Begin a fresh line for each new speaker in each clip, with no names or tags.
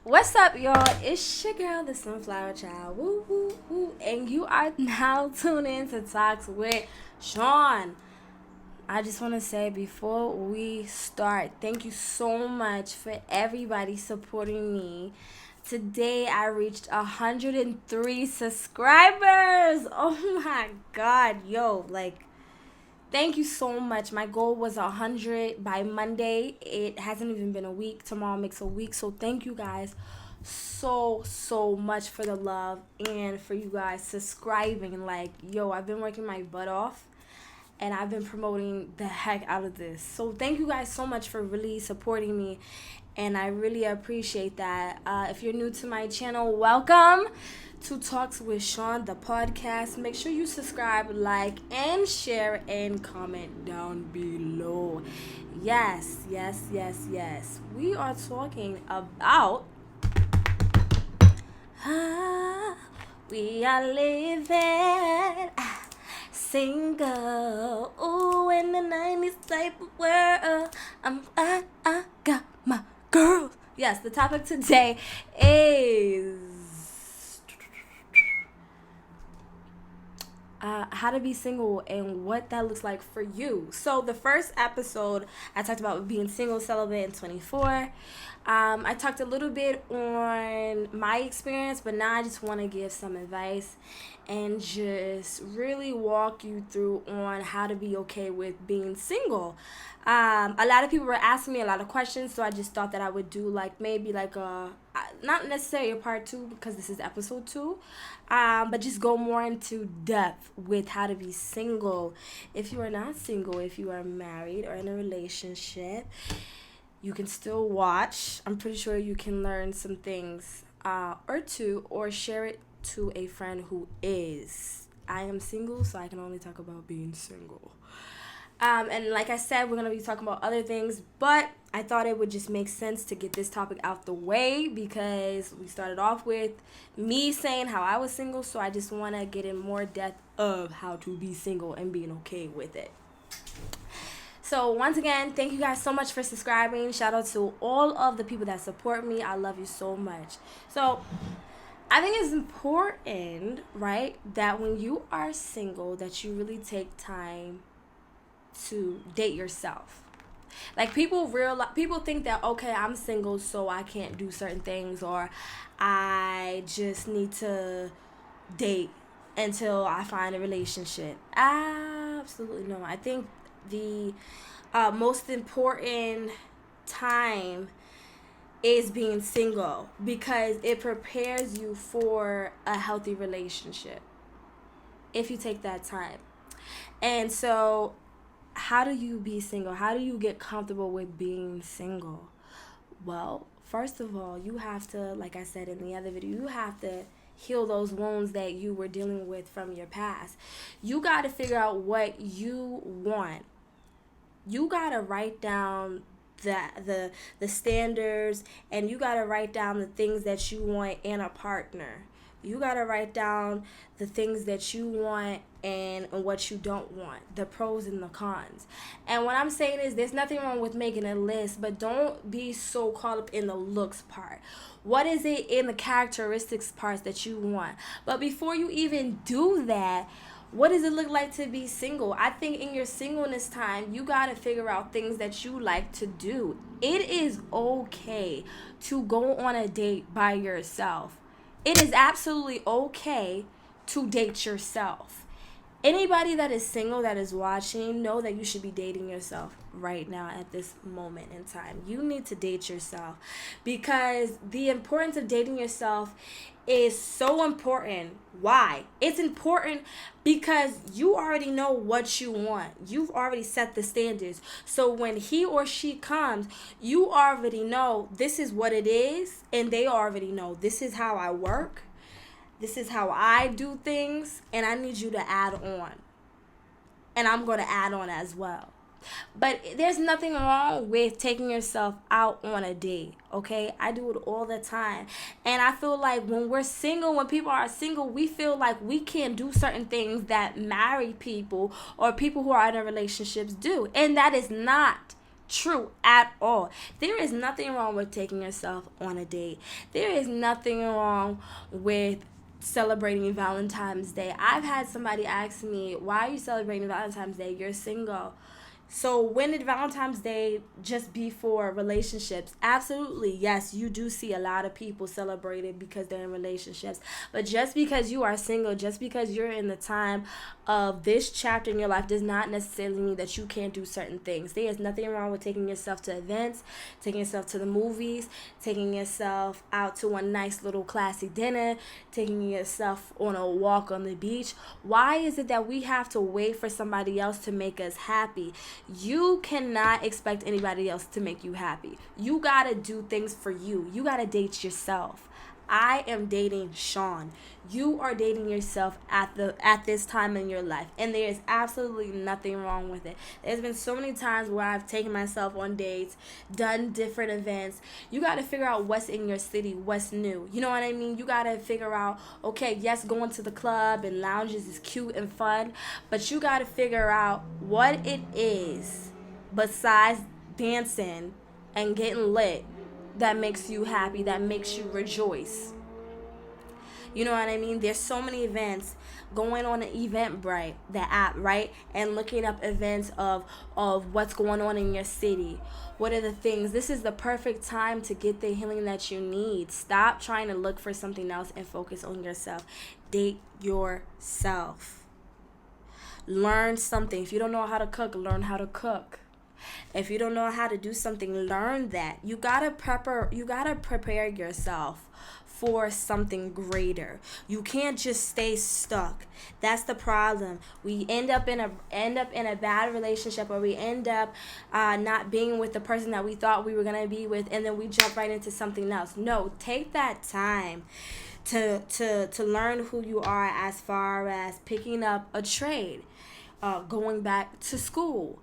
What's up, y'all? It's your girl, TheSunFlowerChild. Woo, woo, woo. And you are now tuned in to Talks with Sean. I just want to say before we start, thank you so much for everybody supporting me. Today I reached 103 subscribers. Oh my God, yo, thank you so much. My goal was 100 by Monday. It hasn't even been a week. Tomorrow makes a week. So thank you guys so much for the love and for you guys subscribing. I've been working my butt off and I've been promoting the heck out of this. So thank you guys so much for really supporting me, and I really appreciate that. If you're new to my channel, welcome to Talks with Sean, the podcast. Make sure you subscribe, like, and share, and comment down below. Yes. We are talking about we are living single. Ooh, in the 90s type of world. I got my girls. Yes, the topic today is how to be single and what that looks like for you. So the first episode, I talked about being single, celibate, and 24. I talked a little bit on my experience, but now I just want to give some advice and just really walk you through on how to be okay with being single. A lot of people were asking me a lot of questions, so I just thought that I would do maybe a not necessarily a part 2 because this is episode 2, but just go more into depth with how to be single. If you are not single, if you are married or in a relationship, you can still watch. I'm pretty sure you can learn some things or two, or share it to a friend who is. I am single, so I can only talk about being single. And like I said, we're going to be talking about other things, but I thought it would just make sense to get this topic out the way because we started off with me saying how I was single, so I just want to get in more depth of how to be single and being okay with it. So once again, thank you guys so much for subscribing. Shout out to all of the people that support me. I love you so much. So I think it's important, right, that when you are single, that you really take time to date yourself. People think that, okay, I'm single, so I can't do certain things, or I just need to date until I find a relationship. Absolutely no. I think the most important time is being single because it prepares you for a healthy relationship if you take that time. And so how do you be single? How do you get comfortable with being single? Well, first of all, you have to, like I said in the other video, you have to heal those wounds that you were dealing with from your past. You got to figure out what you want. You got to write down the standards, and you got to write down the things that you want in a partner. You got to write down the things that you want and what you don't want, the pros and the cons. And what I'm saying is there's nothing wrong with making a list, but don't be so caught up in the looks part. What is it in the characteristics parts that you want? But before you even do that, what does it look like to be single? I think in your singleness time, you got to figure out things that you like to do. It is okay to go on a date by yourself. It is absolutely okay to date yourself. Anybody that is single that is watching, know that you should be dating yourself right now at this moment in time. You need to date yourself because the importance of dating yourself is so important. Why? It's important because you already know what you want. You've already set the standards. So when he or she comes, you already know this is what it is, and they already know this is how I work. This is how I do things, and I need you to add on. And I'm going to add on as well. But there's nothing wrong with taking yourself out on a date, okay? I do it all the time. And I feel like when we're single, when people are single, we feel like we can't do certain things that married people or people who are in relationships do. And that is not true at all. There is nothing wrong with taking yourself on a date. There is nothing wrong with celebrating Valentine's Day. I've had somebody ask me, why are you celebrating Valentine's Day? You're single. So when did Valentine's Day just be for relationships? Absolutely, yes, you do see a lot of people celebrate it because they're in relationships. But just because you are single, just because you're in the time of this chapter in your life does not necessarily mean that you can't do certain things. There is nothing wrong with taking yourself to events, taking yourself to the movies, taking yourself out to a nice little classy dinner, taking yourself on a walk on the beach. Why is it that we have to wait for somebody else to make us happy? You cannot expect anybody else to make you happy. You gotta do things for you. You gotta date yourself. I am dating Sean. You are dating yourself at this time in your life, and there is absolutely nothing wrong with it. There's been so many times where I've taken myself on dates, done different events. You got to figure out what's in your city, what's new. You know what I mean? You got to figure out, okay, yes, going to the club and lounges is cute and fun, but you got to figure out what it is besides dancing and getting lit that makes you happy, that makes you rejoice. You know what I mean? There's so many events. Going on an Eventbrite, the app, right? And looking up events of what's going on in your city. What are the things? This is the perfect time to get the healing that you need. Stop trying to look for something else and focus on yourself. Date yourself. Learn something. If you don't know how to cook, learn how to cook. If you don't know how to do something, learn that. You gotta prepare yourself for something greater. You can't just stay stuck. That's the problem. We end up in a bad relationship, or we end up not being with the person that we thought we were gonna be with, and then we jump right into something else. No, take that time to learn who you are, as far as picking up a trade, going back to school,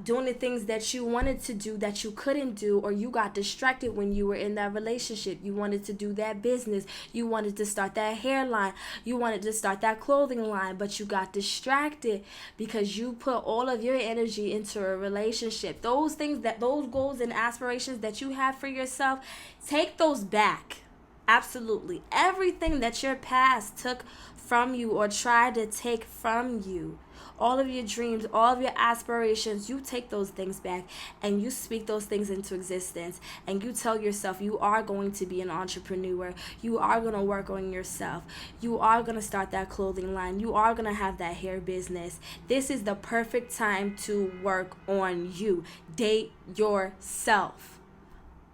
doing the things that you wanted to do that you couldn't do, or you got distracted when you were in that relationship. You wanted to do that business. You wanted to start that hairline. You wanted to start that clothing line, but you got distracted because you put all of your energy into a relationship. Those goals and aspirations that you have for yourself, take those back. Absolutely. Everything that your past took from you or tried to take from you, all of your dreams, all of your aspirations, you take those things back and you speak those things into existence, and you tell yourself you are going to be an entrepreneur. You are going to work on yourself. You are going to start that clothing line. You are going to have that hair business. This is the perfect time to work on you. Date yourself.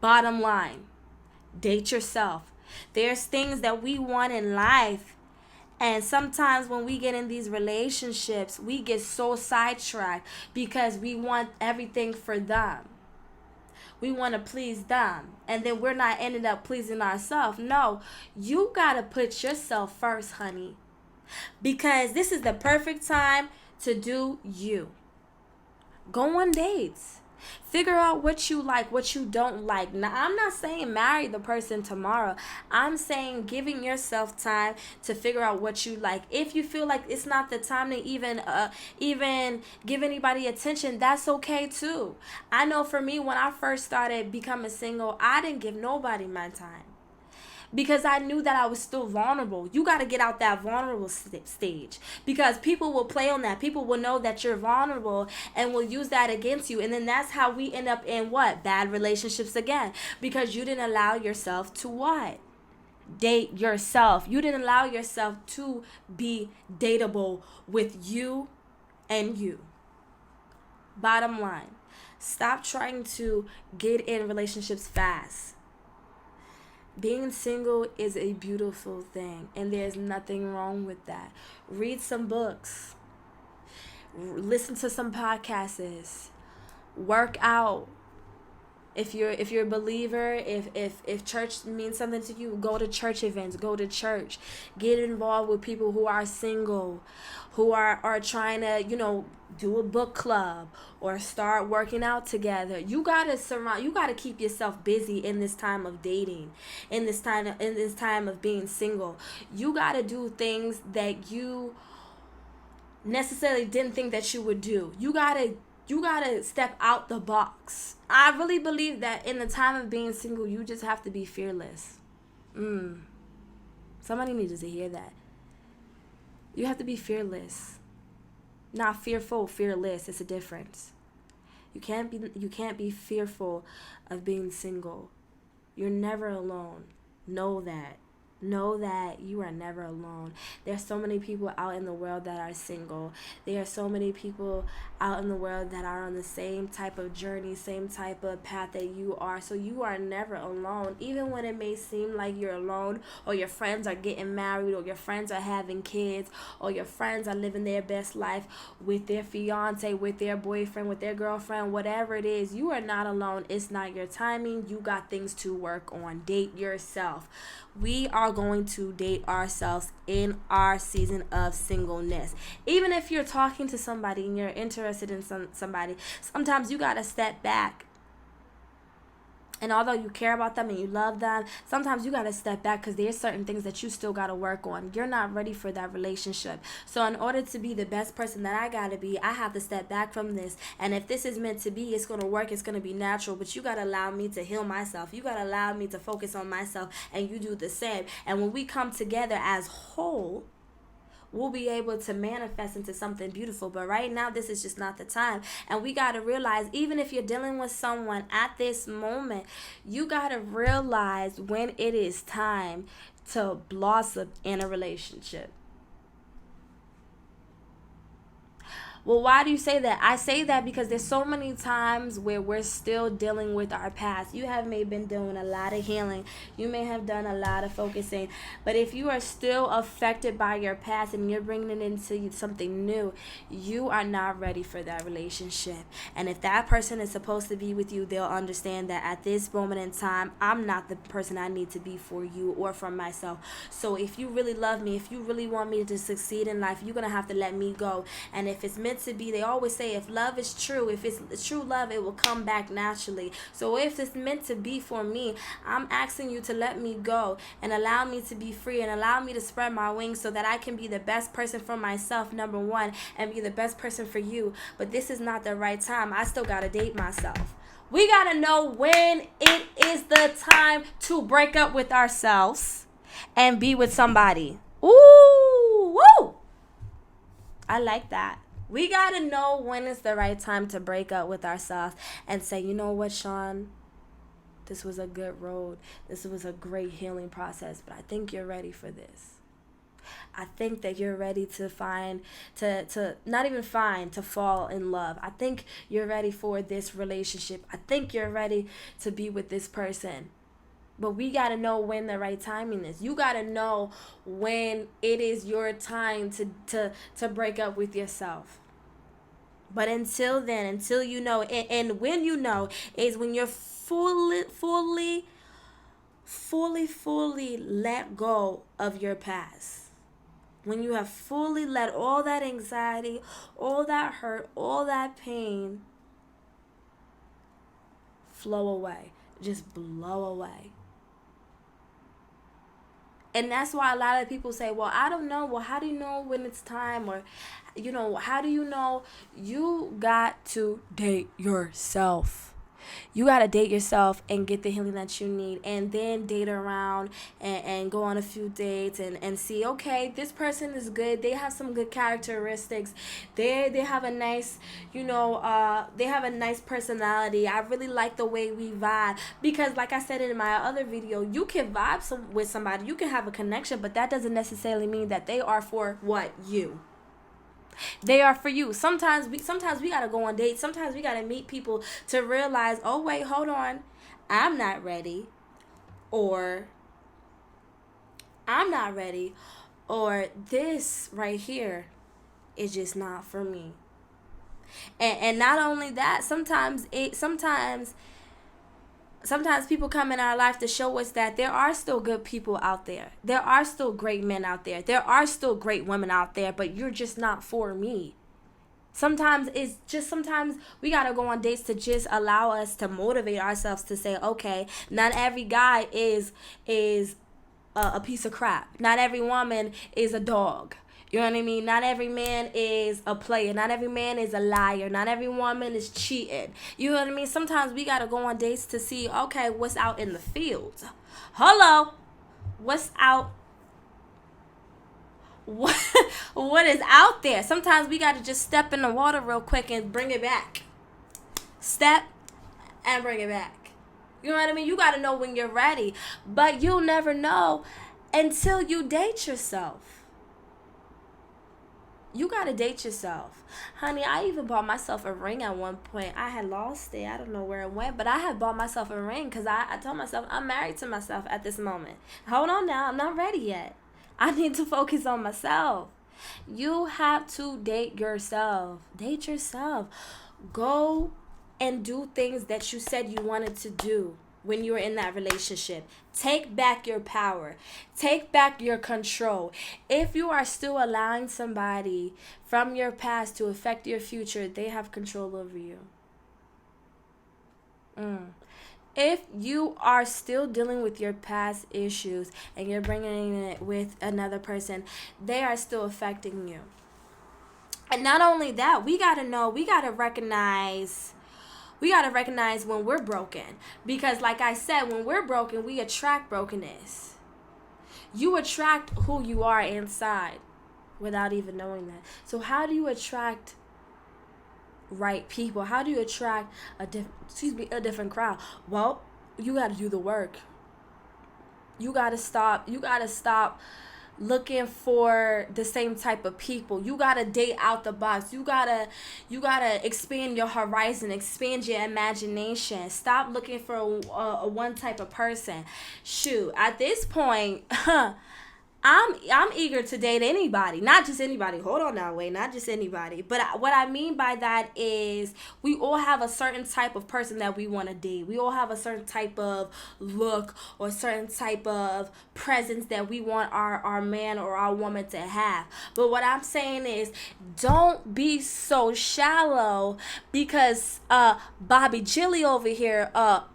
Bottom line, date yourself. There's things that we want in life, and sometimes when we get in these relationships, we get so sidetracked because we want everything for them. We want to please them, and then we're not ending up pleasing ourselves. No, you got to put yourself first, honey, because this is the perfect time to do you. Go on dates. Figure out what you like, what you don't like. Now, I'm not saying marry the person tomorrow. I'm saying giving yourself time to figure out what you like. If you feel like it's not the time to even give anybody attention, that's okay too. I know for me, when I first started becoming single, I didn't give nobody my time, because I knew that I was still vulnerable. You got to get out that vulnerable stage, because people will play on that. People will know that you're vulnerable and will use that against you. And then that's how we end up in what? Bad relationships again, because you didn't allow yourself to what? Date yourself. You didn't allow yourself to be dateable with you and you. Bottom line, stop trying to get in relationships fast. Being single is a beautiful thing, and there's nothing wrong with that. Read some books. Listen to some podcasts. Work out. If you're a believer, if church means something to you, go to church events, go to church. Get involved with people who are single, who are trying to, do a book club or start working out together. You gotta keep yourself busy in this time of dating, in this time of being single. You gotta do things that you necessarily didn't think that you would do. You You gotta step out the box. I really believe that in the time of being single, you just have to be fearless. Somebody needs to hear that. You have to be fearless. Not fearful, fearless. It's a difference. You can't be fearful of being single. You're never alone. Know that. Know that you are never alone. There's so many people out in the world that are single. There are so many people out in the world that are on the same type of journey, same type of path that you are. So you are never alone. Even when it may seem like you're alone, or your friends are getting married, or your friends are having kids, or your friends are living their best life with their fiance, with their boyfriend, with their girlfriend, whatever it is, you are not alone. It's not your timing. You got things to work on. Date yourself. We are going to date ourselves in our season of singleness. Even if you're talking to somebody and you're interested in somebody, sometimes you got to step back. And although you care about them and you love them, sometimes you got to step back because there's certain things that you still got to work on. You're not ready for that relationship. So in order to be the best person that I got to be, I have to step back from this. And if this is meant to be, it's going to work. It's going to be natural. But you got to allow me to heal myself. You got to allow me to focus on myself. And you do the same. And when we come together as whole, we'll be able to manifest into something beautiful. But right now, this is just not the time. And we got to realize, even if you're dealing with someone at this moment, you got to realize when it is time to blossom in a relationship. Well, why do you say that? I say that because there's so many times where we're still dealing with our past. You have maybe been doing a lot of healing. You may have done a lot of focusing. But if you are still affected by your past and you're bringing it into something new, you are not ready for that relationship. And if that person is supposed to be with you, they'll understand that at this moment in time, I'm not the person I need to be for you or for myself. So if you really love me, if you really want me to succeed in life, you're going to have to let me go. And if it's meant to be, they always say if love is true, if it's true love, it will come back naturally. So if it's meant to be for me, I'm asking you to let me go and allow me to be free and allow me to spread my wings so that I can be the best person for myself, number one, and be the best person for you. But this is not the right time. I still gotta date myself. We gotta know when it is the time to break up with ourselves and be with somebody. Ooh, woo! I like that. We got to know when it's the right time to break up with ourselves and say, you know what, Sean, this was a good road. This was a great healing process, but I think you're ready for this. I think that you're ready to to fall in love. I think you're ready for this relationship. I think you're ready to be with this person. But we got to know when the right timing is. You got to know when it is your time to break up with yourself. But until then, until you know, and when you know is when you're fully let go of your past. When you have fully let all that anxiety, all that hurt, all that pain flow away. Just blow away. And that's why a lot of people say, well, I don't know. Well, how do you know when it's time? Or, how do you know? You got to date yourself. You got to date yourself and get the healing that you need. And then date around and go on a few dates and see, okay, this person is good. They have some good characteristics. They have a nice, they have a nice personality. I really like the way we vibe. Because like I said in my other video, you can vibe with somebody. You can have a connection, but that doesn't necessarily mean that they are for what? You. They are for you. Sometimes we gotta go on dates. Sometimes we gotta meet people to realize, oh wait, hold on, I'm not ready, or I'm not ready, or this right here is just not for me. And not only that, sometimes people come in our life to show us that there are still good people out there. There are still great men out there. There are still great women out there, but you're just not for me. Sometimes we got to go on dates to just allow us to motivate ourselves to say, okay, not every guy is a piece of crap. Not every woman is a dog. You know what I mean? Not every man is a player. Not every man is a liar. Not every woman is cheating. You know what I mean? Sometimes we got to go on dates to see, okay, what's out in the field. Hello. What's out? What is out there? Sometimes we got to just step in the water real quick and bring it back. Step and bring it back. You know what I mean? You got to know when you're ready. But you'll never know until you date yourself. You gotta date yourself. Honey, I even bought myself a ring at one point. I had lost it. I don't know where it went, but I had bought myself a ring because I told myself I'm married to myself at this moment. Hold on now. I'm not ready yet. I need to focus on myself. You have to date yourself. Date yourself. Go and do things that you said you wanted to do when you were in that relationship. Take back your power. Take back your control. If you are still allowing somebody from your past to affect your future, they have control over you. If you are still dealing with your past issues and you're bringing it with another person, they are still affecting you. And not only that, we got to recognize when we're broken. Because like I said, when we're broken, we attract brokenness. You attract who you are inside without even knowing that. So how do you attract right people? How do you attract a different crowd? Well, you got to do the work. You got to stop looking for the same type of people. You gotta date out the box. You gotta expand your horizon, expand your imagination. Stop looking for a one type of person. Shoot, at this point, I'm eager to date anybody, not just anybody. Hold on now, wait, not just anybody. But what I mean by that is we all have a certain type of person that we want to date. We all have a certain type of look or certain type of presence that we want our man or our woman to have. But what I'm saying is don't be so shallow because Bobby Jilly over here,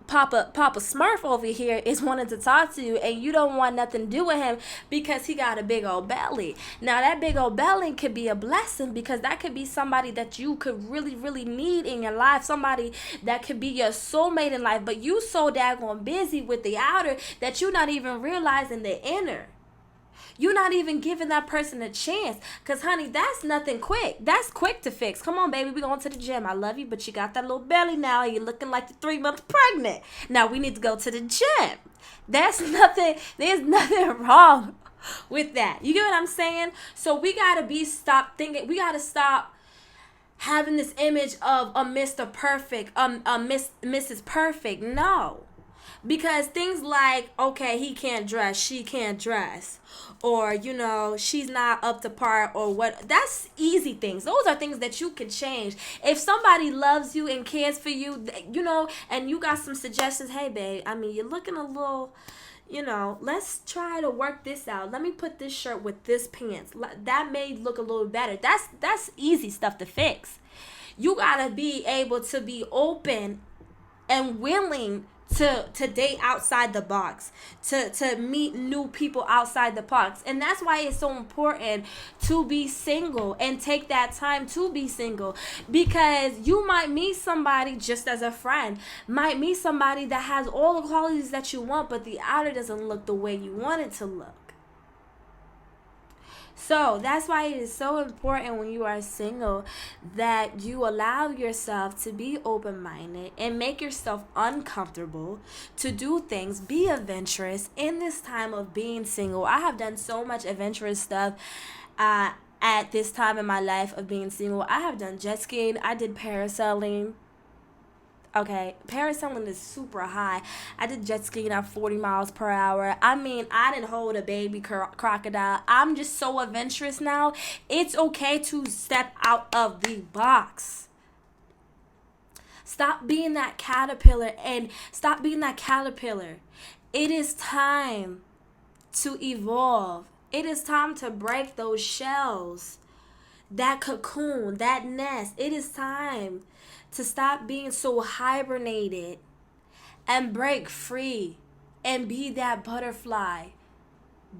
Papa Smurf over here is wanting to talk to you and you don't want nothing to do with him because he got a big old belly. Now that big old belly could be a blessing because that could be somebody that you could really, really need in your life. Somebody that could be your soulmate in life, but you so daggone busy with the outer that you're not even realizing the inner. You're not even giving that person a chance. Because, honey, that's nothing quick. That's quick to fix. Come on, baby. We going to the gym. I love you, but you got that little belly now. You're looking like you're 3 months pregnant. Now, we need to go to the gym. There's nothing wrong with that. You get what I'm saying? So, we got to stop thinking. We got to stop having this image of a Mr. Perfect, Mrs. Perfect. No. Because things like, okay, he can't dress, she can't dress, or, she's not up to par, or what, that's easy things. Those are things that you can change. If somebody loves you and cares for you, and you got some suggestions, hey, babe, you're looking a little, let's try to work this out. Let me put this shirt with this pants. That may look a little better. That's easy stuff to fix. You got to be able to be open and willing to date outside the box, to meet new people outside the box. And that's why it's so important to be single and take that time to be single, because you might meet somebody just as a friend, might meet somebody that has all the qualities that you want, but the outer doesn't look the way you want it to look. So that's why it is so important when you are single that you allow yourself to be open-minded and make yourself uncomfortable to do things. Be adventurous in this time of being single. I have done so much adventurous stuff at this time in my life of being single. I have done jet skiing. I did parasailing. Okay, parasailing is super high. I did jet skiing at 40 miles per hour. I didn't hold a baby crocodile. I'm just so adventurous now. It's okay to step out of the box. Stop being that caterpillar It is time to evolve. It is time to break those shells, that cocoon, that nest. It is time to stop being so hibernated and break free and be that butterfly.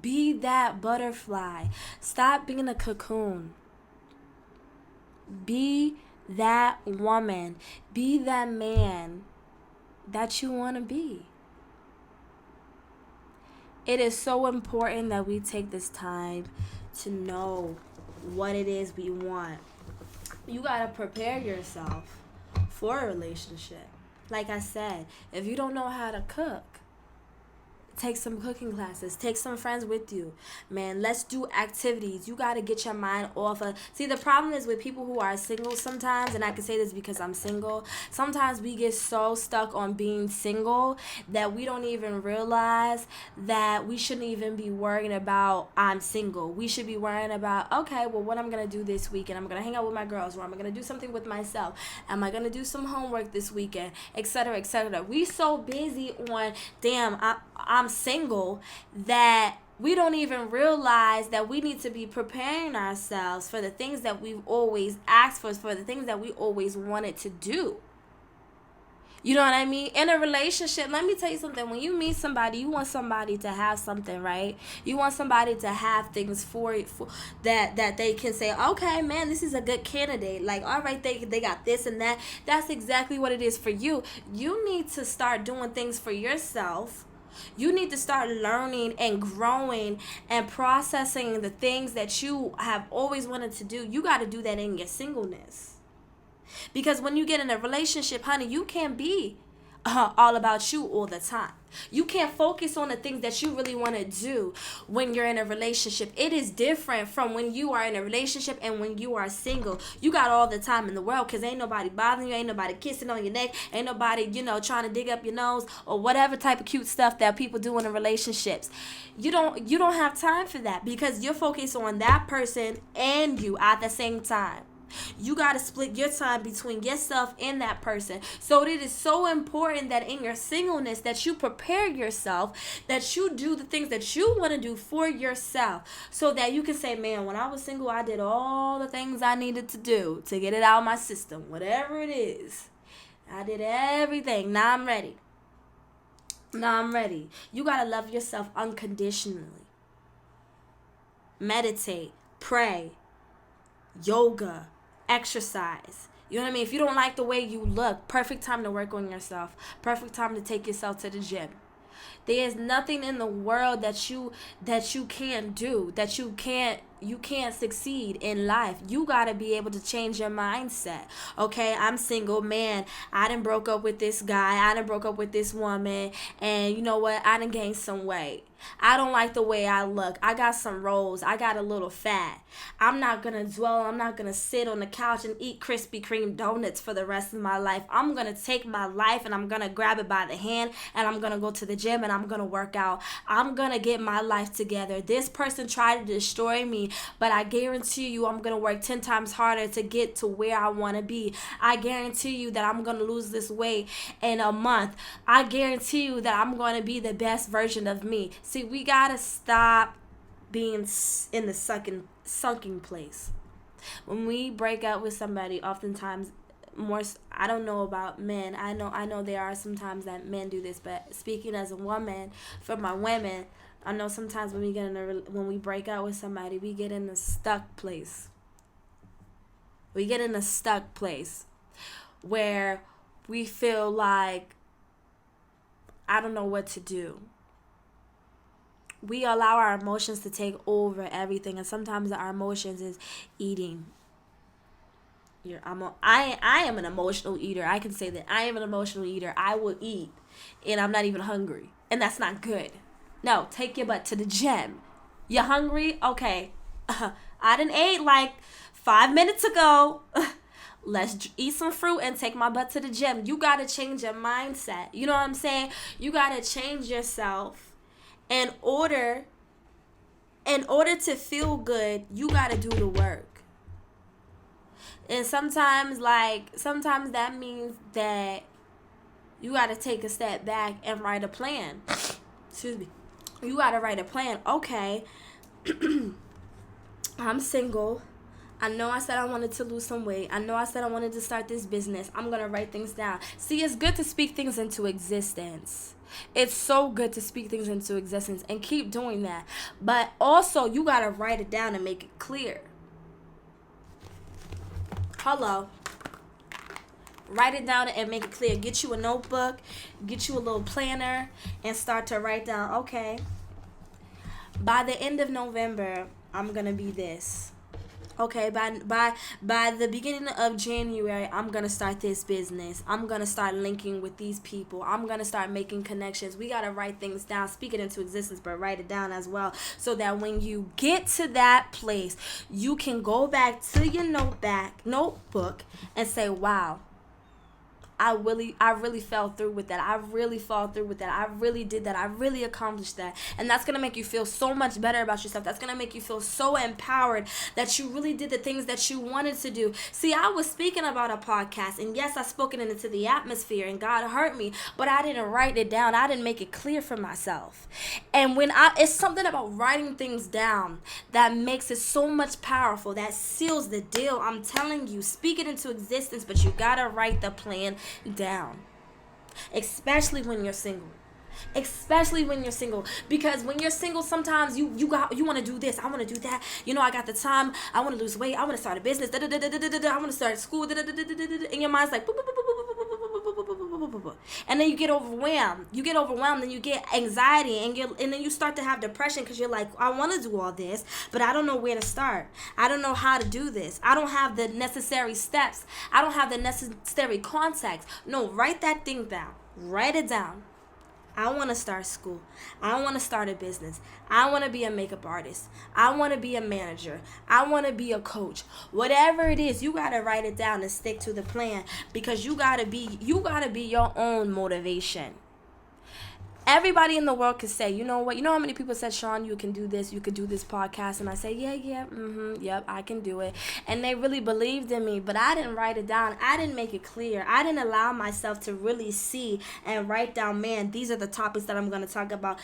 Be that butterfly. Stop being a cocoon. Be that woman. Be that man that you want to be. It is so important that we take this time to know what it is we want. You got to prepare yourself for a relationship. Like I said, if you don't know how to cook, take some cooking classes. Take some friends with you. Man, let's do activities. You got to get your mind off of... See, the problem is with people who are single sometimes, and I can say this because I'm single, sometimes we get so stuck on being single that we don't even realize that we shouldn't even be worrying about I'm single. We should be worrying about, okay, well, what I'm going to do this weekend. I'm going to hang out with my girls, or I'm going to do something with myself. Am I going to do some homework this weekend, etc., etc. We so busy on, damn, I'm single, that we don't even realize that we need to be preparing ourselves for the things that we've always asked for the things that we always wanted to do. You know what I mean? In a relationship, let me tell you something. When you meet somebody, you want somebody to have something, right? You want somebody to have things for that they can say, okay, man, this is a good candidate. Like, all right, they got this and that. That's exactly what it is for you. You need to start doing things for yourself. You need to start learning and growing and processing the things that you have always wanted to do. You got to do that in your singleness. Because when you get in a relationship, honey, you can't be all about you all the time. You can't focus on the things that you really want to do when you're in a relationship. It is different from when you are in a relationship and when you are single. You got all the time in the world because ain't nobody bothering you, ain't nobody kissing on your neck, ain't nobody, trying to dig up your nose or whatever type of cute stuff that people do in relationships. You don't have time for that because you're focused on that person and you at the same time. You got to split your time between yourself and that person. So it is so important that in your singleness that you prepare yourself, that you do the things that you want to do for yourself so that you can say, man, when I was single, I did all the things I needed to do to get it out of my system. Whatever it is, I did everything. Now I'm ready. You got to love yourself unconditionally. Meditate, pray, yoga, exercise. You know what I mean? If you don't like the way you look, perfect time to work on yourself. Perfect time to take yourself to the gym. There is nothing in the world that you can't do, that you can't succeed in life. You got to be able to change your mindset. Okay, I'm single, man. I done broke up with this guy. I done broke up with this woman. And you know what? I done gained some weight. I don't like the way I look. I got some rolls. I got a little fat. I'm not going to dwell. I'm not going to sit on the couch and eat Krispy Kreme donuts for the rest of my life. I'm going to take my life and I'm going to grab it by the hand and I'm going to go to the gym and I'm going to work out. I'm going to get my life together. This person tried to destroy me, but I guarantee you I'm going to work 10 times harder to get to where I want to be. I guarantee you that I'm going to lose this weight in a month. I guarantee you that I'm going to be the best version of me. See, we got to stop being in the sunken place. When we break up with somebody, oftentimes, I don't know about men. I know there are sometimes that men do this, but speaking as a woman, for my women, I know sometimes when we break up with somebody, we get in a stuck place. We get in a stuck place where we feel like, I don't know what to do. We allow our emotions to take over everything, and sometimes our emotions is eating. I am an emotional eater. I can say that I am an emotional eater. I will eat, and I'm not even hungry, and that's not good. No, take your butt to the gym. You hungry? Okay. I done ate like 5 minutes ago. Let's eat some fruit and take my butt to the gym. You got to change your mindset. You know what I'm saying? You got to change yourself. In order to feel good, you got to do the work. And sometimes that means that you got to take a step back and write a plan. Excuse me. You got to write a plan. Okay, I'm single. I know I said I wanted to lose some weight. I know I said I wanted to start this business. I'm going to write things down. See, it's good to speak things into existence. It's so good to speak things into existence and keep doing that. But also, you got to write it down and make it clear. Hello. Write it down and make it clear. Get you a notebook, get you a little planner, and start to write down, okay, by the end of November, I'm going to be this. Okay, by the beginning of January, I'm going to start this business. I'm going to start linking with these people. I'm going to start making connections. We got to write things down, speak it into existence, but write it down as well, so that when you get to that place, you can go back to your notebook and say, wow, I really fell through with that. I really fell through with that. I really did that. I really accomplished that. And that's going to make you feel so much better about yourself. That's going to make you feel so empowered that you really did the things that you wanted to do. See, I was speaking about a podcast, and yes, I spoken it into the atmosphere, and God heard me, but I didn't write it down. I didn't make it clear for myself. And it's something about writing things down that makes it so much powerful, that seals the deal. I'm telling you, speak it into existence, but you got to write the plan down, especially when you're single. Because when you're single, sometimes you want to do this, I want to do that, I got the time, I want to lose weight, I want to start a business, I want to start school, and your mind's like and then you get overwhelmed and you get anxiety, and then you start to have depression, because you're like, I want to do all this, but I don't know where to start. I don't know how to do this. I don't have the necessary steps. I don't have the necessary contacts. No, write that thing down. Write it down. I want to start school. I want to start a business. I want to be a makeup artist. I want to be a manager. I want to be a coach. Whatever it is, you got to write it down and stick to the plan, because you got to be your own motivation. Everybody in the world could say, you know what? You know how many people said, Sean, you can do this podcast? And I say, yep, I can do it. And they really believed in me, but I didn't write it down. I didn't make it clear. I didn't allow myself to really see and write down, man, these are the topics that I'm going to talk about.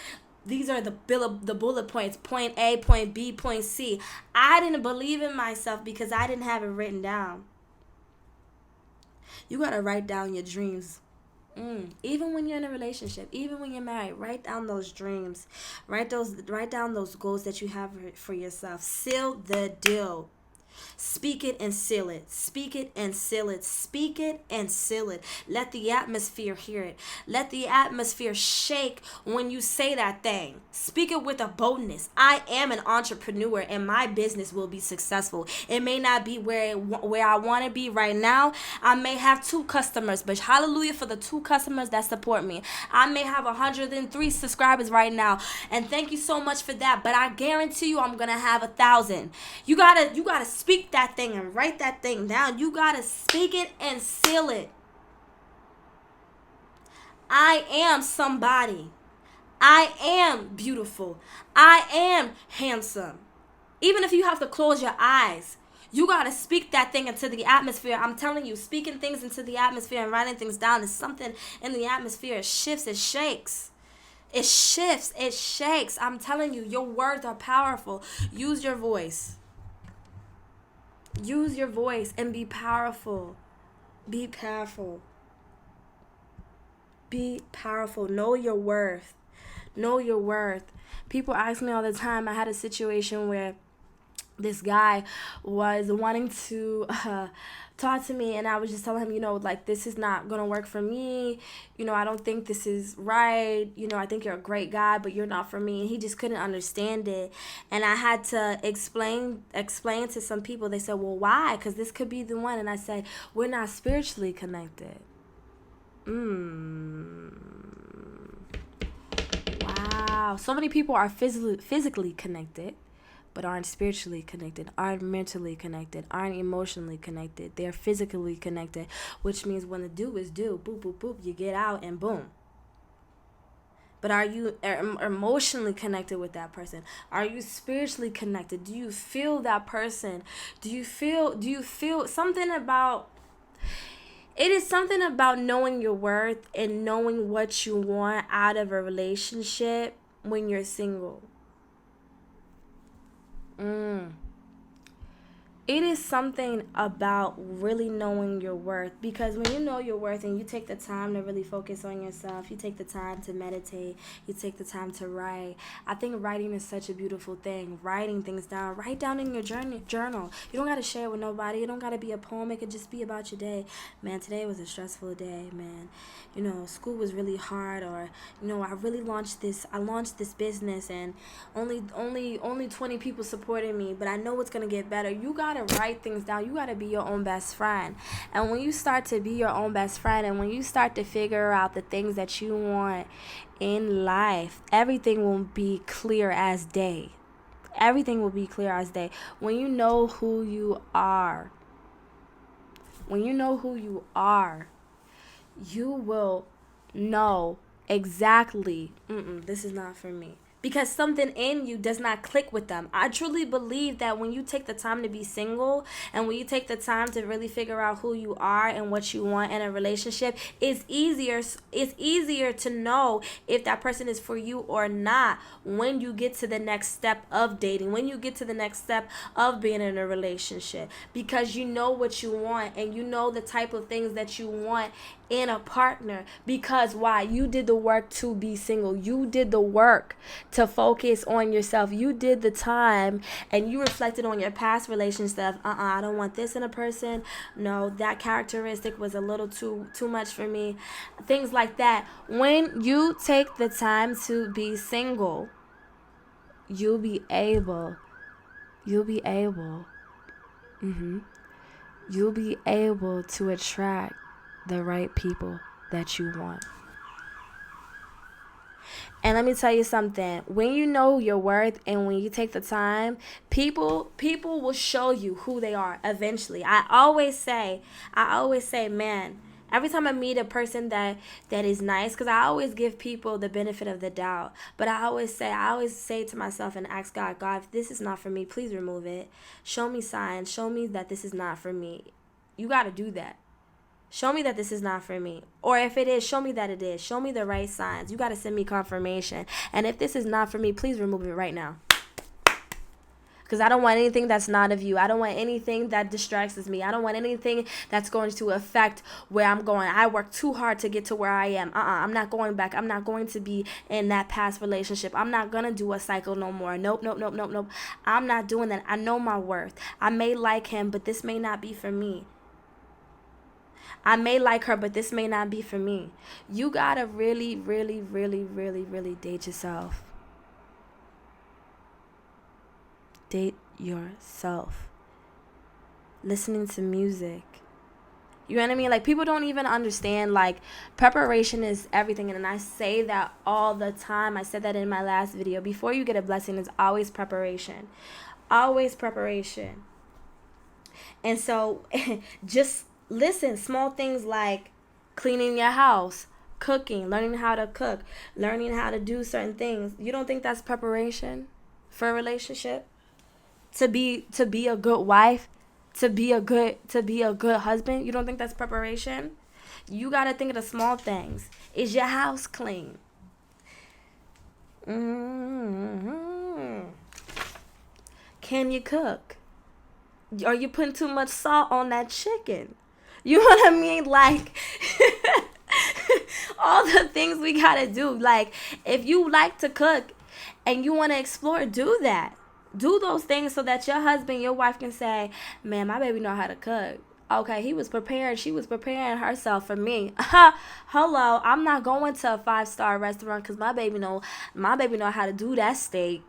These are the bullet points, point A, point B, point C. I didn't believe in myself because I didn't have it written down. You got to write down your dreams. Even when you're in a relationship, even when you're married, write down those dreams. Write down those goals that you have for yourself. Seal the deal. Speak it and seal it. Speak it and seal it. Speak it and seal it. Let the atmosphere hear it. Let the atmosphere shake when you say that thing. Speak it with a boldness. I am an entrepreneur and my business will be successful. It may not be where I want to be right now. I may have 2 customers, but hallelujah for the 2 customers that support me. I may have 103 subscribers right now, and thank you so much for that, but I guarantee you I'm going to have 1,000. You gotta speak that thing and write that thing down. You gotta speak it and seal it. I am somebody. I am beautiful. I am handsome. Even if you have to close your eyes, you gotta speak that thing into the atmosphere. I'm telling you, speaking things into the atmosphere and writing things down is something in the atmosphere. It shifts, it shakes. It shifts, it shakes. I'm telling you, your words are powerful. Use your voice. Use your voice and be powerful. Be powerful. Be powerful. Know your worth. Know your worth. People ask me all the time. I had a situation where this guy was wanting to talk to me, and I was just telling him, this is not going to work for me. I don't think this is right. I think you're a great guy, but you're not for me. And he just couldn't understand it. And I had to explain to some people. They said, well, why? Because this could be the one. And I said, we're not spiritually connected. Wow. So many people are physically connected, but aren't spiritually connected, aren't mentally connected, aren't emotionally connected. They're physically connected, which means when the do is do, boop, boop, boop, you get out and boom. But are you emotionally connected with that person? Are you spiritually connected? Do you feel that person? Do you feel something about... It is something about knowing your worth and knowing what you want out of a relationship when you're single. it is something about really knowing your worth, because when you know your worth and you take the time to really focus on yourself, you take the time to meditate, you take the time to write. I think writing is such a beautiful thing. Writing things down, write down in your journal. You don't got to share it with nobody. It don't got to be a poem. It could just be about your day. Man, today was a stressful day, man. You know, school was really hard, or you know, I launched this business, and only 20 people supported me, but I know it's going to get better. You got to write things down. You got to be your own best friend. And when you start to be your own best friend, and when you start to figure out the things that you want in life, everything will be clear as day. Everything will be clear as day. When you know who you are, you will know exactly, this is not for me. Because something in you does not click with them. I truly believe that when you take the time to be single, and when you take the time to really figure out who you are and what you want in a relationship, it's easier to know if that person is for you or not when you get to the next step of dating, when you get to the next step of being in a relationship, because you know what you want, and you know the type of things that you want in a partner. Because why? You did the work to be single. You did the work to focus on yourself. You did the time, and you reflected on your past relationship. I don't want this in a person. No, that characteristic was a little too much for me. Things like that. When you take the time to be single, you'll be able you'll be able to attract the right people that you want. And let me tell you something. When you know your worth, and when you take the time, people will show you who they are eventually. I always say, man, every time I meet a person that is nice, because I always give people the benefit of the doubt, but I always say to myself and ask God, if this is not for me, please remove it. Show me signs. Show me that this is not for me. You got to do that. Show me that this is not for me. Or if it is, show me that it is. Show me the right signs. You got to send me confirmation. And if this is not for me, please remove it right now. Because I don't want anything that's not of you. I don't want anything that distracts me. I don't want anything that's going to affect where I'm going. I work too hard to get to where I am. I'm not going back. I'm not going to be in that past relationship. I'm not going to do a cycle no more. Nope. I'm not doing that. I know my worth. I may like him, but this may not be for me. I may like her, but this may not be for me. You gotta really, really, really, really, really date yourself. Date yourself. Listening to music. You know what I mean? Like, people don't even understand, like, preparation is everything. And I say that all the time. I said that in my last video. Before you get a blessing, it's always preparation. Always preparation. And so, just listen, small things like cleaning your house, cooking, learning how to cook, learning how to do certain things. You don't think that's preparation for a relationship? To be a good wife, to be a good husband? You don't think that's preparation? You got to think of the small things. Is your house clean? Can you cook? Are you putting too much salt on that chicken? You know what I mean? Like, all the things we gotta do. Like, if you like to cook and you want to explore, do that. Do those things so that your husband, your wife can say, man, my baby know how to cook. Okay, he was prepared. She was preparing herself for me. Hello, I'm not going to a 5-star restaurant because my baby know how to do that steak.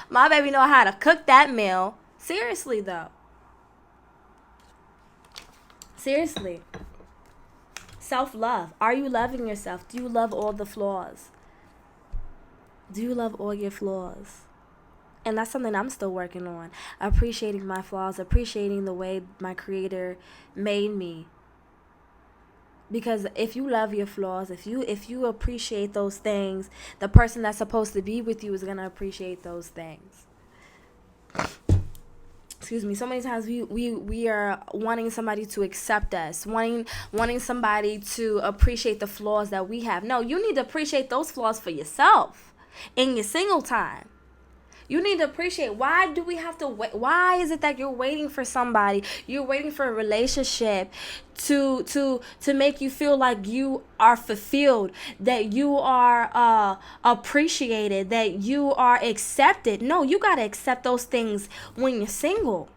My baby know how to cook that meal. Seriously, though. Seriously. Self-love. Are you loving yourself? Do you love all the flaws? Do you love all your flaws? And that's something I'm still working on. Appreciating my flaws. Appreciating the way my Creator made me. Because if you love your flaws, if you appreciate those things, the person that's supposed to be with you is going to appreciate those things. Excuse me. So many times we are wanting somebody to accept us, wanting somebody to appreciate the flaws that we have. No, you need to appreciate those flaws for yourself in your single time. You need to appreciate. Why do we have to wait? Why is it that you're waiting for somebody? You're waiting for a relationship to make you feel like you are fulfilled, that you are appreciated, that you are accepted. No, you got to accept those things when you're single.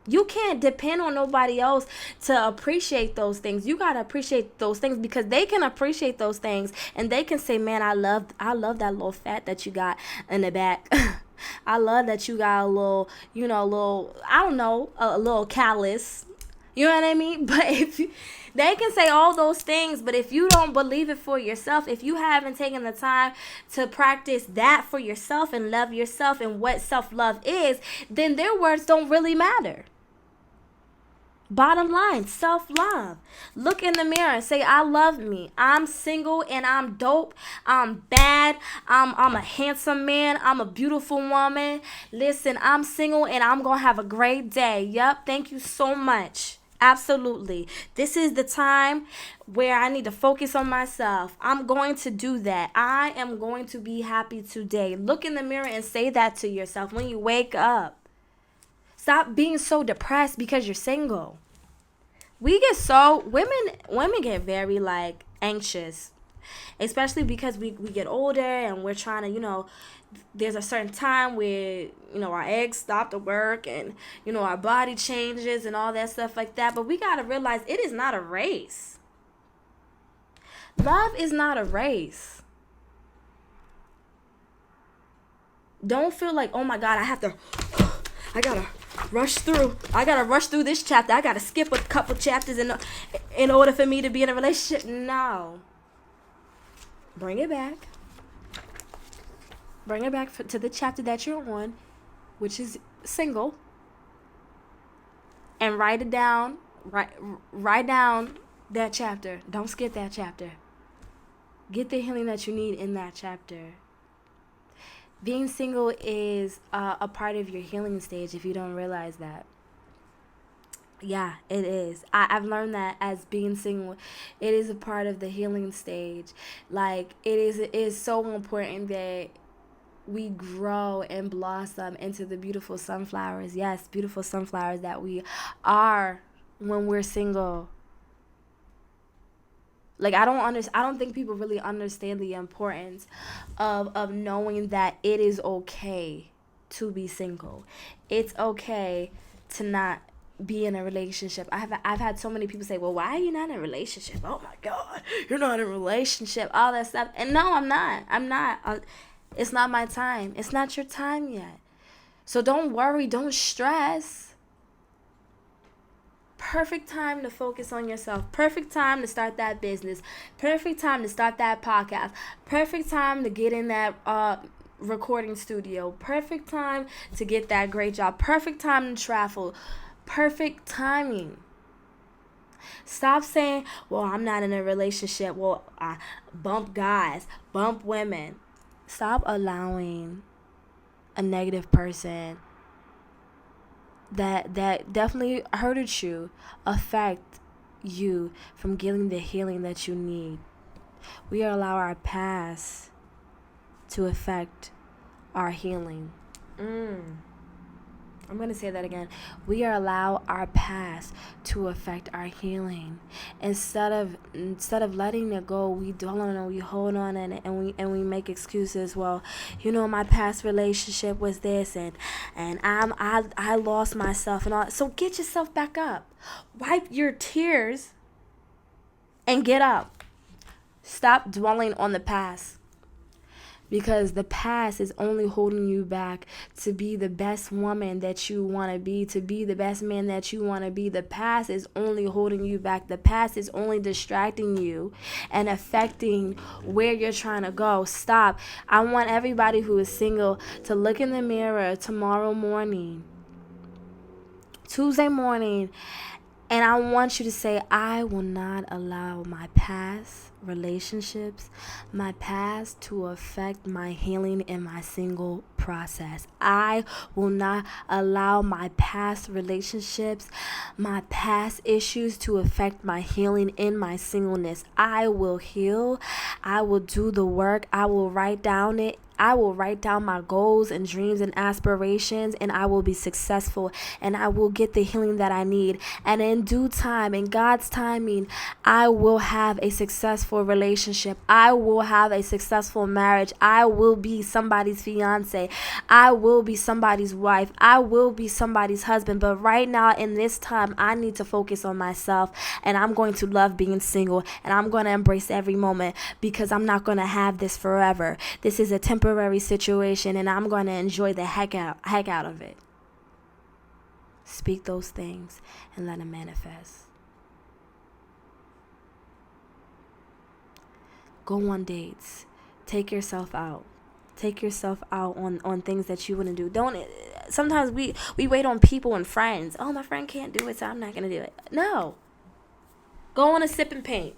You can't depend on nobody else to appreciate those things. You gotta appreciate those things because they can appreciate those things and they can say, "Man, I love that little fat that you got in the back. I love that you got a little, I don't know, a little callus." You know what I mean? But if you, they can say all those things, but if you don't believe it for yourself, if you haven't taken the time to practice that for yourself and love yourself and what self-love is, then their words don't really matter. Bottom line, self-love. Look in the mirror and say, "I love me. I'm single and I'm dope. I'm bad. I'm a handsome man. I'm a beautiful woman. Listen, I'm single and I'm going to have a great day." Yep. Thank you so much. Absolutely. This is the time where I need to focus on myself. I'm going to do that. I am going to be happy today. Look in the mirror and say that to yourself when you wake up. Stop being so depressed because you're single. Women get very like anxious, especially because we get older and we're trying to, there's a certain time where, our eggs stop to work and, our body changes and all that stuff like that. But we got to realize it is not a race. Love is not a race. Don't feel like, "Oh my God, I gotta rush through this chapter. I gotta skip a couple chapters in order for me to be in a relationship." No. Bring it back. Bring it back to the chapter that you're on, which is single. And write it down. Write down that chapter. Don't skip that chapter. Get the healing that you need in that chapter. Being single is a part of your healing stage if you don't realize that. Yeah, it is. I've learned that as being single, it is a part of the healing stage. Like, it is so important that we grow and blossom into the beautiful sunflowers. Yes, beautiful sunflowers that we are when we're single. Like, I don't think people really understand the importance of knowing that it is okay to be single. It's okay to not be in a relationship. I've had so many people say, "Well, why are you not in a relationship? Oh my God, you're not in a relationship," all that stuff. And no, I'm not. It's not my time. It's not your time yet. So don't worry, don't stress. Perfect time to focus on yourself. Perfect time to start that business. Perfect time to start that podcast. Perfect time to get in that recording studio. Perfect time to get that great job. Perfect time to travel. Perfect timing. Stop saying, "Well, I'm not in a relationship. Well, I bump guys, bump women." Stop allowing a negative person that definitely hurted you affect you from getting the healing that you need. We allow our past to affect our healing. I'm going to say that again. We allow our past to affect our healing. Instead of letting it go, we dwell on it, we hold on it, and we make excuses. Well, my past relationship was this, and I lost myself and all. So get yourself back up. Wipe your tears and get up. Stop dwelling on the past. Because the past is only holding you back to be the best woman that you want to be the best man that you want to be. The past is only holding you back. The past is only distracting you and affecting where you're trying to go. Stop. I want everybody who is single to look in the mirror tomorrow morning, Tuesday morning, and I want you to say, "I will not allow my past relationships, my past to affect my healing in my single process. I will not allow my past relationships, my past issues to affect my healing in my singleness. I will heal. I will do the work. I will write down it. I will write down my goals and dreams and aspirations, and I will be successful, and I will get the healing that I need. And in due time, in God's timing, I will have a successful relationship. I will have a successful marriage. I will be somebody's fiance. I will be somebody's wife. I will be somebody's husband. But right now, in this time, I need to focus on myself, and I'm going to love being single, and I'm going to embrace every moment, because I'm not going to have this forever. This is a temporary situation, and I'm going to enjoy the heck out of it. Speak those things and let them manifest. Go on dates. Take yourself out. Take yourself out on things that you wouldn't do. Sometimes we wait on people and friends. Oh, my friend can't do it, so I'm not going to do it. No. Go on a sip and paint.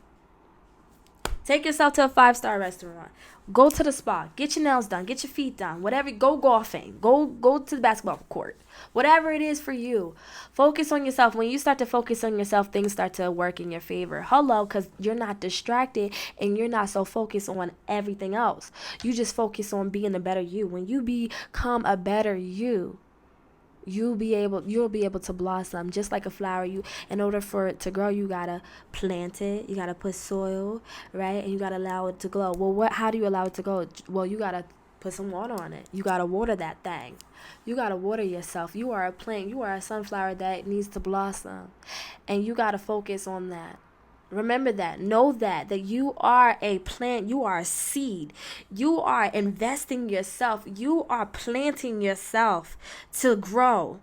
Take yourself to a 5-star restaurant. Go to the spa. Get your nails done. Get your feet done. Whatever. Go golfing. Go to the basketball court. Whatever it is for you. Focus on yourself. When you start to focus on yourself, things start to work in your favor. Hello, because you're not distracted and you're not so focused on everything else. You just focus on being a better you. When you become a better you, you'll be able to blossom just like a flower. In order for it to grow, you gotta plant it, you gotta put soil, right? And you gotta allow it to grow. Well, how do you allow it to grow? Well, you gotta put some water on it. You gotta water that thing. You gotta water yourself. You are a plant. You are a sunflower that needs to blossom, and you gotta focus on that. Remember that. Know that you are a plant. You are a seed. You are investing yourself. You are planting yourself to grow.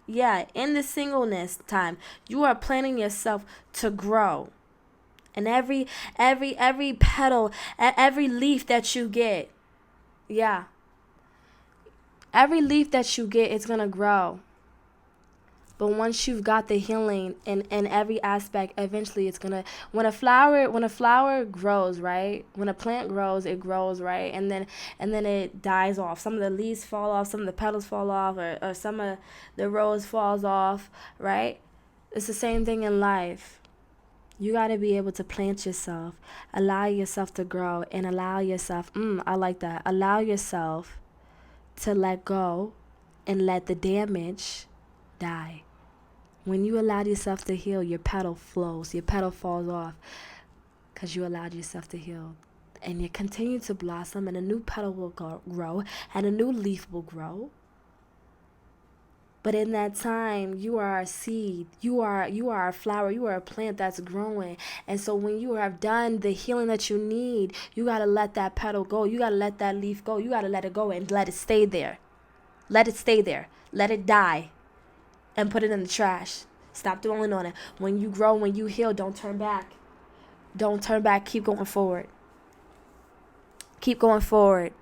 Yeah, in the singleness time, you are planting yourself to grow. And every petal, every leaf that you get, yeah, every leaf that you get, it's gonna grow. But once you've got the healing in every aspect, eventually it's gonna, when a flower grows, right? When a plant grows, it grows, right? And then it dies off. Some of the leaves fall off, some of the petals fall off, or some of the rose falls off, right? It's the same thing in life. You gotta be able to plant yourself, allow yourself to grow, and allow yourself, I like that. Allow yourself to let go and let the damage die. When you allowed yourself to heal, your petal flows, your petal falls off, because you allowed yourself to heal. And you continue to blossom, and a new petal will grow, and a new leaf will grow. But in that time, you are a seed, you are a flower, you are a plant that's growing. And so when you have done the healing that you need, you got to let that petal go. You got to let that leaf go. You got to let it go and let it stay there. Let it stay there. Let it die. And put it in the trash. Stop dwelling on it. When you grow, when you heal, don't turn back. Don't turn back. Keep going forward. Keep going forward.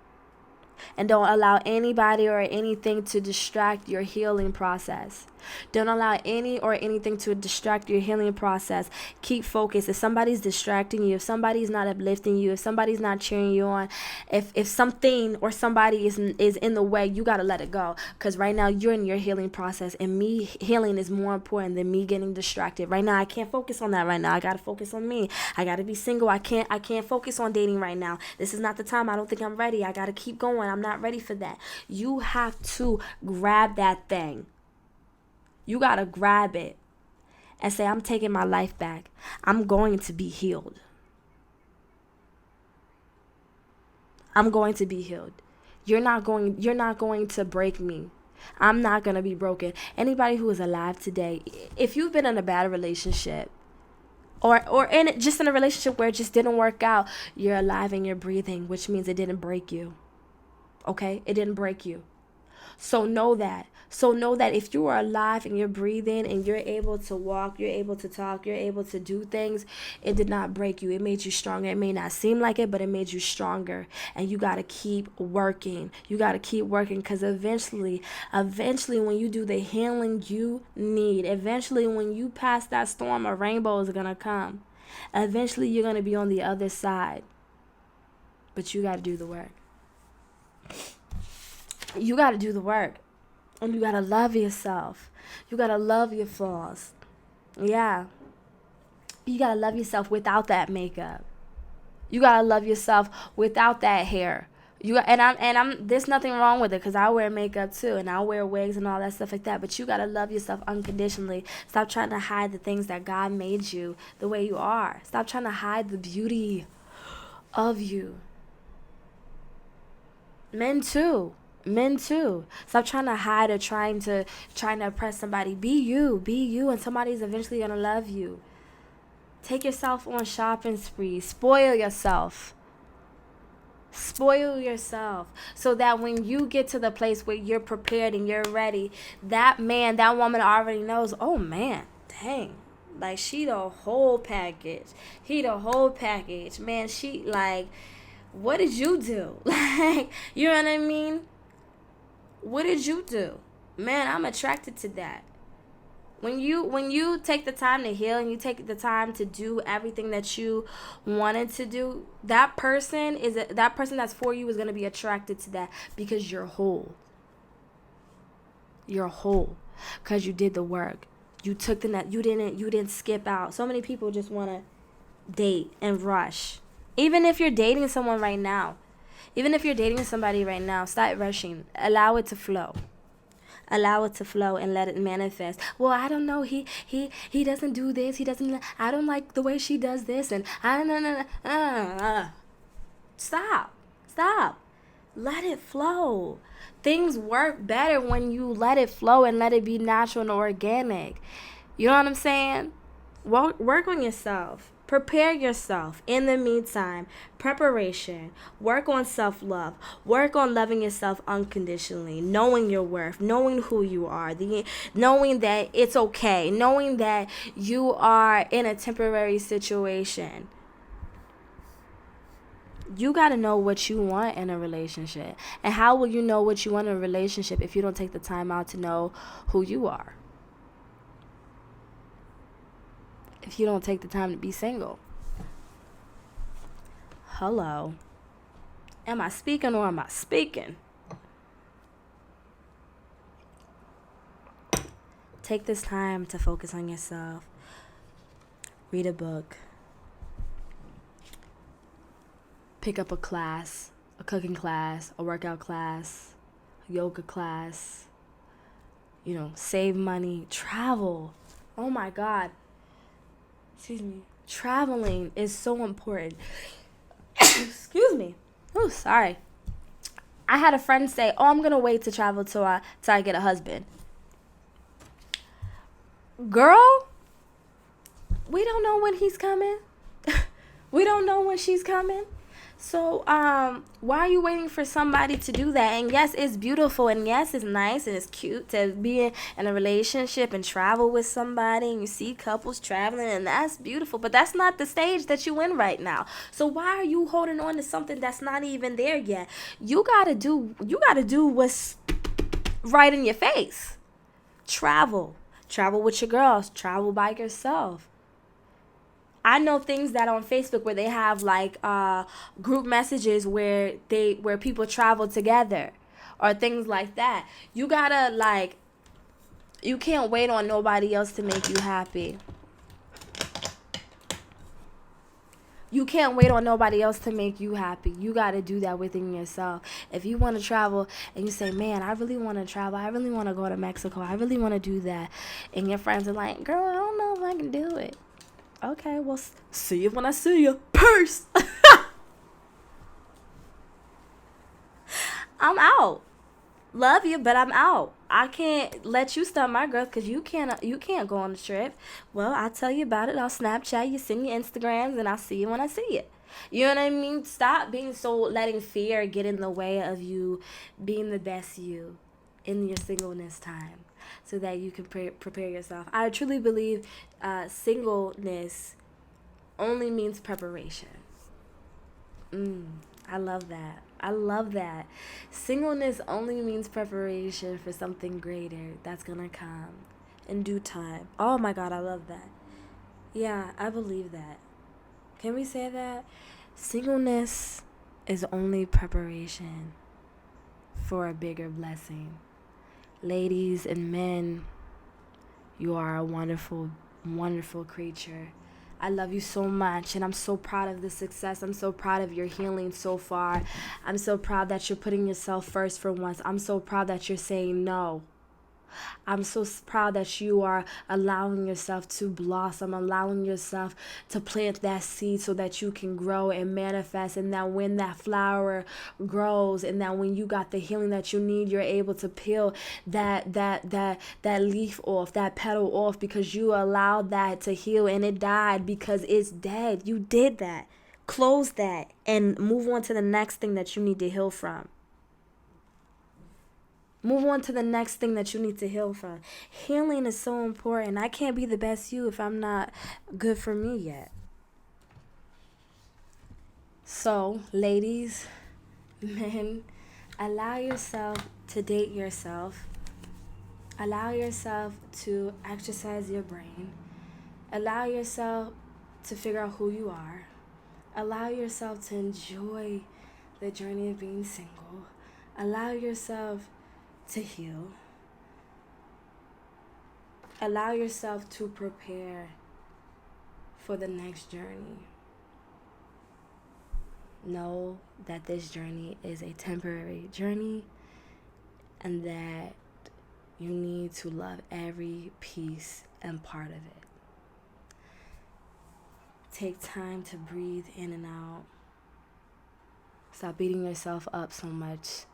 And don't allow anybody or anything to distract your healing process. Don't allow any or anything to distract your healing process. Keep focused. If somebody's distracting you, if somebody's not uplifting you, if somebody's not cheering you on, if something or somebody is in the way, you got to let it go. Because right now you're in your healing process, and me healing is more important than me getting distracted. Right now I can't focus on that right now. I got to focus on me. I got to be single. I can't focus on dating right now. This is not the time. I don't think I'm ready. I got to keep going. I'm not ready for that. You have to grab that thing. You got to grab it and say, I'm taking my life back. I'm going to be healed. I'm going to be healed. You're not going to break me. I'm not going to be broken. Anybody who is alive today, if you've been in a bad relationship, or in a relationship where it just didn't work out, you're alive and you're breathing, which means it didn't break you. Okay? It didn't break you. So know that. If you are alive and you're breathing and you're able to walk, you're able to talk, you're able to do things, it did not break you. It made you stronger. It may not seem like it, but it made you stronger. And you got to keep working. You got to keep working, because eventually when you do the healing you need, eventually when you pass that storm, a rainbow is going to come. Eventually, you're going to be on the other side. But you got to do the work. You got to do the work. And you got to love yourself. You got to love your flaws. Yeah. You got to love yourself without that makeup. You got to love yourself without that hair. There's nothing wrong with it, because I wear makeup too, and I wear wigs and all that stuff like that. But you gotta love yourself unconditionally. Stop trying to hide the things that God made you the way you are. Stop trying to hide the beauty of you. Men too. Stop trying to hide or trying to impress somebody. Be you, and somebody's eventually gonna love you. Take yourself on shopping sprees. Spoil yourself so that when you get to the place where you're prepared and you're ready, that man, that woman already knows, oh man, dang, like she the whole package. He the whole package. Man, she like, what did you do? Like, you know what I mean? What did you do? Man, I'm attracted to that. When you take the time to heal and you take the time to do everything that you wanted to do, that person that's for you is going to be attracted to that, because you're whole. You're whole because you did the work. You took the net. You didn't skip out. So many people just want to date and rush. Even if you're dating someone right now, even if you're dating somebody right now, stop rushing. Allow it to flow. Allow it to flow and let it manifest. Well, I don't know. He doesn't do this. I don't like the way she does this. And Stop. Let it flow. Things work better when you let it flow and let it be natural and organic. You know what I'm saying? Work on yourself. Prepare yourself. In the meantime, preparation. Work on self-love. Work on loving yourself unconditionally. Knowing your worth. Knowing who you are. Knowing that it's okay. Knowing that you are in a temporary situation. You got to know what you want in a relationship. And how will you know what you want in a relationship if you don't take the time out to know who you are? If you don't take the time to be single. Hello. Am I speaking or am I speaking? Take this time to focus on yourself. Read a book. Pick up a class, a cooking class, a workout class, a yoga class. Save money. Travel. Oh my God. Excuse me. Traveling is so important. Excuse me. Oh, sorry. I had a friend say, I'm going to wait to travel till I get a husband. Girl, we don't know when he's coming. We don't know when she's coming. So, why are you waiting for somebody to do that? And yes, it's beautiful, and yes, it's nice, and it's cute to be in a relationship and travel with somebody, and you see couples traveling, and that's beautiful. But that's not the stage that you in right now. So why are you holding on to something that's not even there yet? You gotta do what's right in your face. Travel with your girls. Travel by yourself. I know things that on Facebook where they have like group messages where people travel together or things like that. You gotta you can't wait on nobody else to make you happy. You can't wait on nobody else to make you happy. You got to do that within yourself. If you want to travel and you say, man, I really want to travel. I really want to go to Mexico. I really want to do that. And your friends are like, girl, I don't know if I can do it. Okay, well, see you when I see you. Peace. I'm out. Love you, but I'm out. I can't let you stunt my growth because you can't go on the trip. Well, I'll tell you about it. I'll Snapchat you, send you Instagrams, and I'll see you when I see you. You know what I mean? Stop letting fear get in the way of you being the best you in your singleness time, so that you can prepare yourself. I truly believe singleness only means preparation. I love that. Singleness only means preparation for something greater that's gonna come in due time. Oh my God, I love that. Yeah, I believe that. Can we say that? Singleness is only preparation for a bigger blessing. Ladies and men, you are a wonderful, wonderful creature. I love you so much, and I'm so proud of the success. I'm so proud of your healing so far. I'm so proud that you're putting yourself first for once. I'm so proud that you're saying no. I'm so proud that you are allowing yourself to blossom, allowing yourself to plant that seed so that you can grow and manifest, and that when that flower grows, and that when you got the healing that you need, you're able to peel that leaf off, that petal off, because you allowed that to heal and it died because it's dead. You did that. Close that and move on to the next thing that you need to heal from. Move on to the next thing that you need to heal from. Healing is so important. I can't be the best you if I'm not good for me yet. So, ladies, men, allow yourself to date yourself. Allow yourself to exercise your brain. Allow yourself to figure out who you are. Allow yourself to enjoy the journey of being single. Allow yourself to heal. Allow yourself to prepare for the next journey. Know that this journey is a temporary journey, and that you need to love every piece and part of it. Take time to breathe in and out. Stop beating yourself up so much.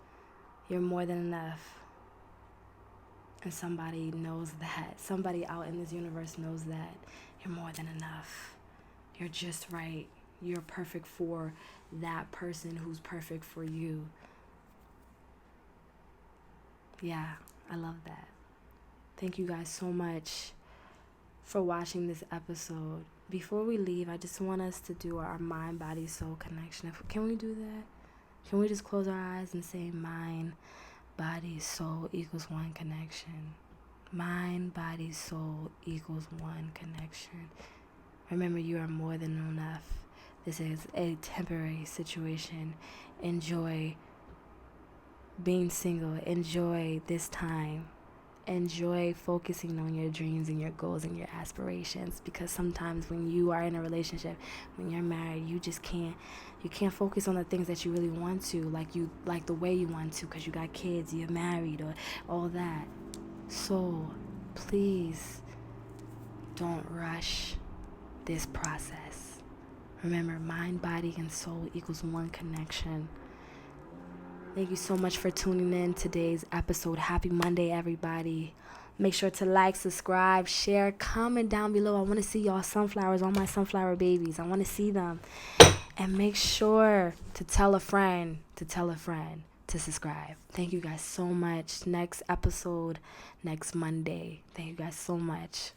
You're more than enough. And somebody knows that. Somebody out in this universe knows that. You're more than enough. You're just right. You're perfect for that person who's perfect for you. Yeah, I love that. Thank you guys so much for watching this episode. Before we leave, I just want us to do our mind, body, soul connection. Can we do that? Can we just close our eyes and say mind, body, soul equals one connection? Mind, body, soul equals one connection. Remember, you are more than enough. This is a temporary situation. Enjoy being single. Enjoy this time. Enjoy focusing on your dreams and your goals and your aspirations, because sometimes when you are in a relationship, when you're married, you can't focus on the things that you really want to, like the way you want to, because you got kids, you're married, or all that. So please don't rush this process. Remember, mind, body, and soul equals one connection. Thank you so much for tuning in today's episode. Happy Monday, everybody. Make sure to like, subscribe, share, comment down below. I want to see y'all sunflowers, all my sunflower babies. I want to see them. And make sure to tell a friend to subscribe. Thank you guys so much. Next episode, next Monday. Thank you guys so much.